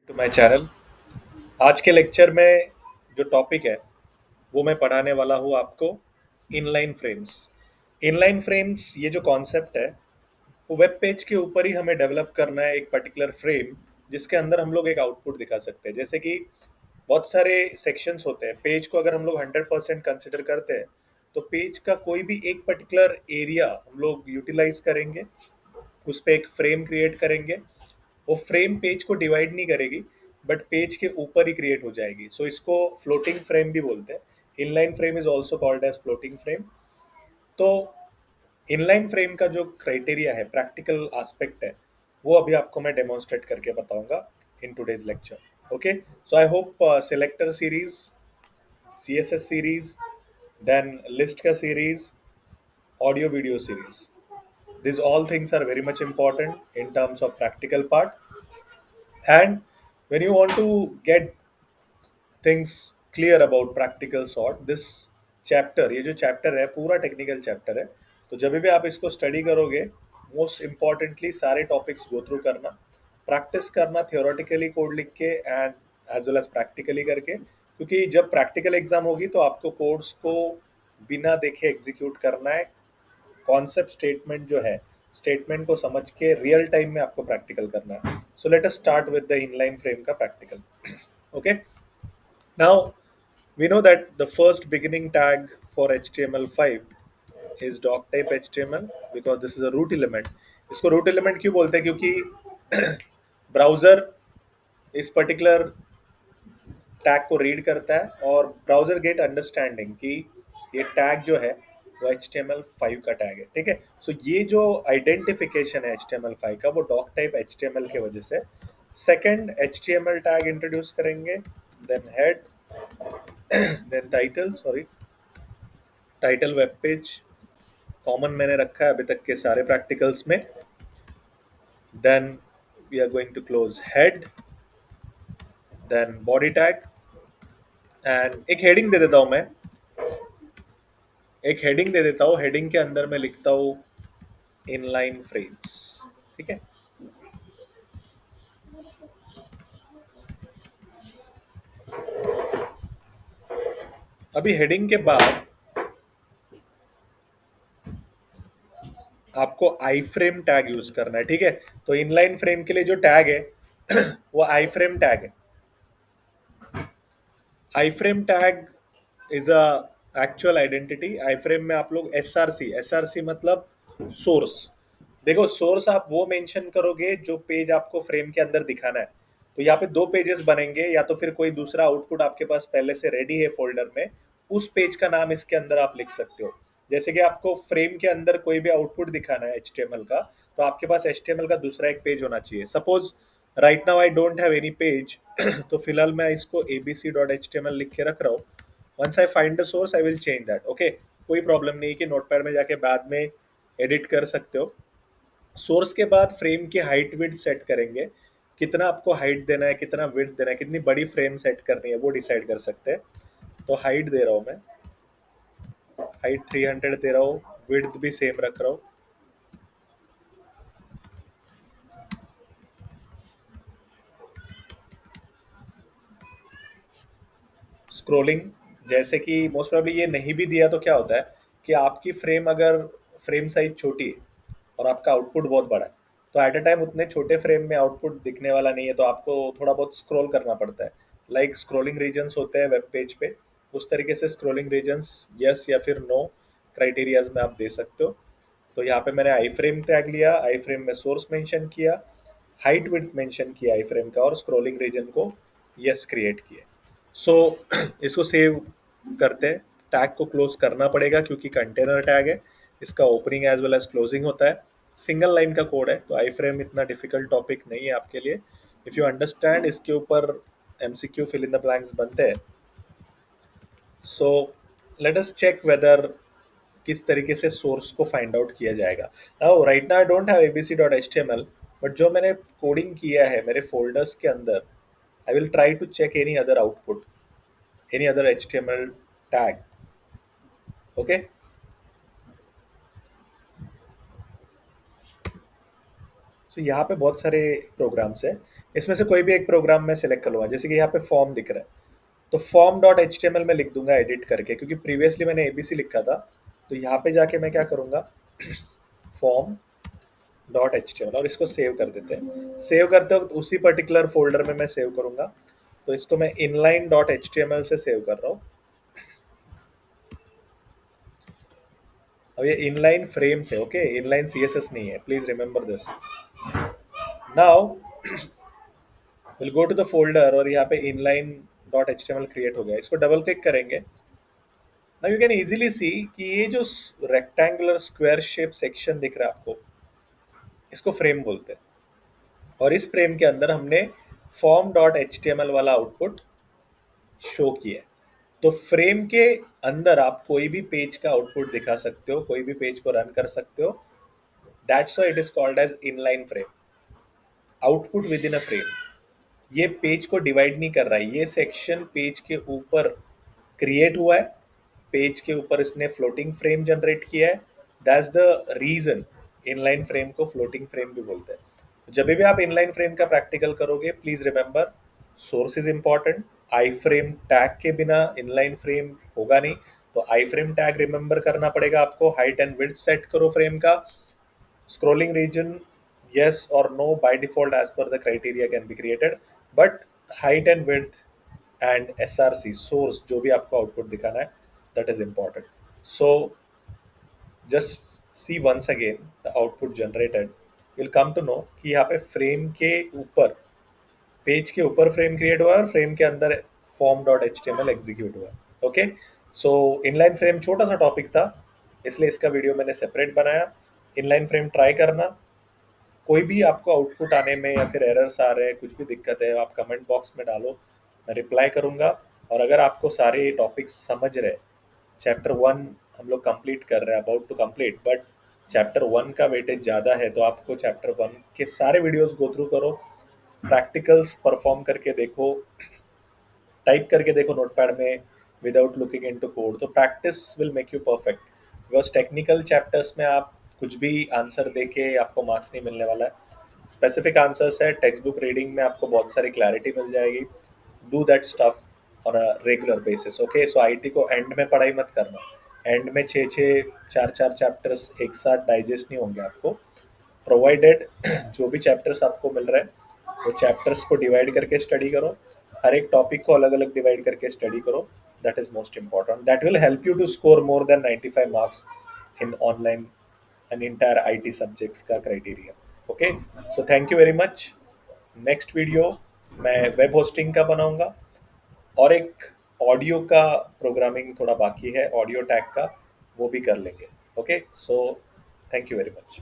To my channel. आज के lecture में जो टॉपिक है वो मैं पढ़ाने वाला हूँ आपको इनलाइन फ्रेम्स। इनलाइन फ्रेम्स ये जो कॉन्सेप्ट है वो वेब पेज के ऊपर ही हमें डेवलप करना है एक पर्टिकुलर फ्रेम जिसके अंदर हम लोग एक आउटपुट दिखा सकते हैं। जैसे कि बहुत सारे सेक्शंस होते हैं पेज को, अगर हम लोग 100% कंसिडर करते हैं तो पेज का कोई भी एक पर्टिकुलर एरिया हम लोग यूटिलाइज करेंगे, उस पर एक फ्रेम क्रिएट करेंगे। वो फ्रेम पेज को डिवाइड नहीं करेगी बट पेज के ऊपर ही क्रिएट हो जाएगी। सो इसको फ्लोटिंग फ्रेम भी बोलते हैं। Inline frame is also called as floating frame. तो इनलाइन फ्रेम का जो क्राइटेरिया है, प्रैक्टिकल एस्पेक्ट है, वो अभी आपको मैं डेमोन्स्ट्रेट करके बताऊंगा in today's lecture. Okay, so I hope selector series, CSS series, then list का series, audio video series, these all things are very much important in terms of practical part. And when you want to get things clear about practical sort, this chapter, ये जो chapter है पूरा technical chapter है। तो जब भी आप इसको स्टडी करोगे, मोस्ट इम्पॉर्टेंटली सारे टॉपिक्स गो थ्रू करना, प्रैक्टिस करना थियोरेटिकली कोड लिख के and as well as practically करके, क्योंकि जब प्रैक्टिकल एग्जाम होगी तो आपको कोड्स को बिना देखे एग्जीक्यूट करना है। कॉन्सेप्ट स्टेटमेंट जो है, स्टेटमेंट को समझ के रियल टाइम में आपको प्रैक्टिकल करना है। So let us start with the inline frame का practical. Okay, now we know that the first beginning tag for HTML5 is doc type HTML because this is a root element. इसको root element क्यों बोलते हैं? क्योंकि browser इस particular tag को read करता है और ब्राउजर गेट अंडरस्टैंडिंग कि ये टैग जो है वो HTML5 का टैग है। ठीक है, सो ये जो आइडेंटिफिकेशन है HTML5 का वो डॉक टाइप HTML के वजह से। सेकंड HTML टैग इंट्रोड्यूस करेंगे, then head, then title, sorry title web page common मैंने रखा है अभी तक के सारे प्रैक्टिकल्स में। Then we are going to close head, then body tag and एक हेडिंग दे देता हूं मैं। एक हेडिंग दे देता हूँ, हेडिंग के अंदर मैं लिखता हूँ इनलाइन फ्रेम्स। ठीक है, अभी हेडिंग के बाद आपको आई फ्रेम टैग यूज करना है। ठीक है, तो इनलाइन फ्रेम के लिए जो टैग है वो आई फ्रेम टैग है। I frame tag is a actual identity. I frame में आप लोग एसआरसी, एसआरसी मतलब सोर्स। देखो, सोर्स आप वो मेंशन करोगे जो पेज आपको फ्रेम के अंदर दिखाना है। तो यहाँ पे दो पेजेस बनेंगे, या तो फिर कोई दूसरा आउटपुट आपके पास पहले से रेडी है फोल्डर में, उस पेज का नाम इसके अंदर आप लिख सकते हो। जैसे कि आपको फ्रेम के अंदर कोई भी आउटपुट दिखाना है एचटीएमएल का, तो आपके पास एचटीएमएल का दूसरा एक पेज होना चाहिए। Suppose right now I don't have any page तो फिलहाल मैं इसको abc.html लिख के रख रहा हूँ। Once I find the source I will change that. Okay, कोई प्रॉब्लम नहीं कि नोटपैड में जाके बाद में एडिट कर सकते हो। सोर्स के बाद फ्रेम की हाइट विड्थ सेट करेंगे, कितना आपको हाइट देना है, कितना विड्थ देना है, कितनी बड़ी फ्रेम सेट करनी है वो डिसाइड कर सकते हैं। तो हाइट दे रहा हूँ मैं, हाइट 300 दे रहा हूँ, विड्थ भी सेम रख रहा हूँ। स्क्रोलिंग, जैसे कि मोस्ट प्रॉब्ली ये नहीं भी दिया तो क्या होता है कि आपकी फ्रेम अगर फ्रेम साइज छोटी है और आपका आउटपुट बहुत बड़ा है, तो एट अ टाइम उतने छोटे फ्रेम में आउटपुट दिखने वाला नहीं है, तो आपको थोड़ा बहुत स्क्रॉल करना पड़ता है। लाइक स्क्रॉलिंग रीजन्स होते हैं वेब पेज पे, उस तरीके से स्क्रॉलिंग रीजन्स यस या फिर नो क्राइटेरियाज में आप दे सकते हो। तो यहाँ पे मैंने आई फ्रेम टैग लिया, आई फ्रेम में सोर्स मेंशन किया, हाइट विड्थ मेंशन किया आई फ्रेम का, और स्क्रॉलिंग रीजन को यस क्रिएट किया। सो इसको सेव करते हैं। टैग को क्लोज करना पड़ेगा क्योंकि कंटेनर टैग है, इसका opening as well as closing होता है। सिंगल लाइन का कोड है, तो आई फ्रेम इतना डिफिकल्ट टॉपिक नहीं है आपके लिए। इफ यू अंडरस्टैंड, इसके ऊपर MCQ fill in the blanks बनते हैं। So let us check whether किस तरीके से सोर्स को फाइंड आउट किया जाएगा। Now right now I don't have abc.html, but जो मैंने कोडिंग किया है मेरे फोल्डर्स के अंदर, I will try to check any other output, any other HTML tag. Okay, so तो यहाँ पे बहुत सारे प्रोग्राम्स हैं, इसमें से कोई भी एक प्रोग्राम मैं सिलेक्ट कर लूँगा। जैसे कि यहाँ पे फॉर्म दिख रहा है, तो form dot H T M L में लिख दूंगा एडिट करके, क्योंकि प्रीवियसली मैंने एबीसी लिखा था। तो यहाँ पे जाके मैं क्या करूँगा, form dot H T M L, और इसको सेव कर देते हैं। सेव करते वक्त उसी पर्टिकुलर फोल्डर में मैं सेव करूँगा। तो इसको मैं inline dot H T M L से सेव कर रहा हूँ। अब ये इनलाइन फ्रेम्स है, okay, inline C S S नहीं है, please remember this. Now will go to the folder, और यहाँ पे inline dot H T M L create हो गया। इसको डबल क्लिक करेंगे। Now you can easily see कि ये जो रेक्टेंगुलर स्क्वायर शेप सेक्शन दिख रहा है आपको, इसको फ्रेम बोलते हैं। और इस फ्रेम के अंदर हमने form dot H T M L वाला आउटपुट शो किया है। तो फ्रेम के अंदर आप कोई भी पेज का आउटपुट दिखा सकते हो, कोई भी पेज को रन कर सकते हो। That's why it is called as inline frame, output within a frame. ये पेज को डिवाइड नहीं कर रहा है, ये सेक्शन पेज के ऊपर क्रिएट हुआ है, पेज के ऊपर इसने फ्लोटिंग फ्रेम जनरेट किया है। That's the reason inline frame को फ्लोटिंग फ्रेम भी बोलते हैं। जब भी आप इनलाइन फ्रेम का प्रैक्टिकल करोगे, please remember, source is important. I frame tag के बिना इनलाइन फ्रेम होगा नहीं। तो आई फ्रेम टैग रिमेंबर करना पड़ेगा आपको। हाइट एंड विड्थ सेट करो फ्रेम का। Scrolling region, yes or no, by default as per the criteria can be created, but height and width and SRC source जो भी आपको आउटपुट दिखाना है, that is important. So just see once again the output generated. You'll come to know कि यहाँ पे frame के ऊपर, पेज के ऊपर फ्रेम क्रिएट हुआ है, और फ्रेम के अंदर form dot H T M L execute हुआ है। ओके, सो इनलाइन फ्रेम छोटा सा टॉपिक था, इसलिए इसका वीडियो मैंने सेपरेट बनाया। इनलाइन फ्रेम ट्राई करना। कोई भी आपको आउटपुट आने में या फिर एरर्स आ रहे हैं, कुछ भी दिक्कत है, आप कमेंट बॉक्स में डालो, मैं रिप्लाई करूंगा। और अगर आपको सारे टॉपिक्स समझ रहे, चैप्टर 1 हम लोग कंप्लीट कर रहे हैं, about to complete, but chapter 1 का वेटेज ज़्यादा है, तो आपको चैप्टर 1 के सारे वीडियोस गो थ्रू करो, प्रैक्टिकल्स परफॉर्म करके देखो, टाइप करके देखो नोटपैड में विदाउट लुकिंग इनटू कोड। तो practice will make you perfect. Because technical chapters में आप कुछ भी आंसर देके आपको मार्क्स नहीं मिलने वाला है। स्पेसिफिक आंसर्स है, टेक्स्ट बुक रीडिंग में आपको बहुत सारी क्लैरिटी मिल जाएगी। Do that stuff on a regular basis, okay. So IT को एंड में पढ़ाई मत करना, एंड में छः छः चार चार चैप्टर्स एक साथ डाइजेस्ट नहीं होंगे आपको। प्रोवाइडेड जो भी चैप्टर्स आपको मिल रहे हैं, वो चैप्टर्स को डिवाइड करके स्टडी करो, हर एक टॉपिक को अलग अलग डिवाइड करके स्टडी करो। That is most important, that will help you to score more than 95 marks in online and entire IT subjects का criteria. Okay, so thank you very much. Next video मैं web hosting का बनाऊंगा, और एक audio का programming थोड़ा बाकी है, ऑडियो टैग का, वो भी कर लेंगे। Okay, so thank you very much.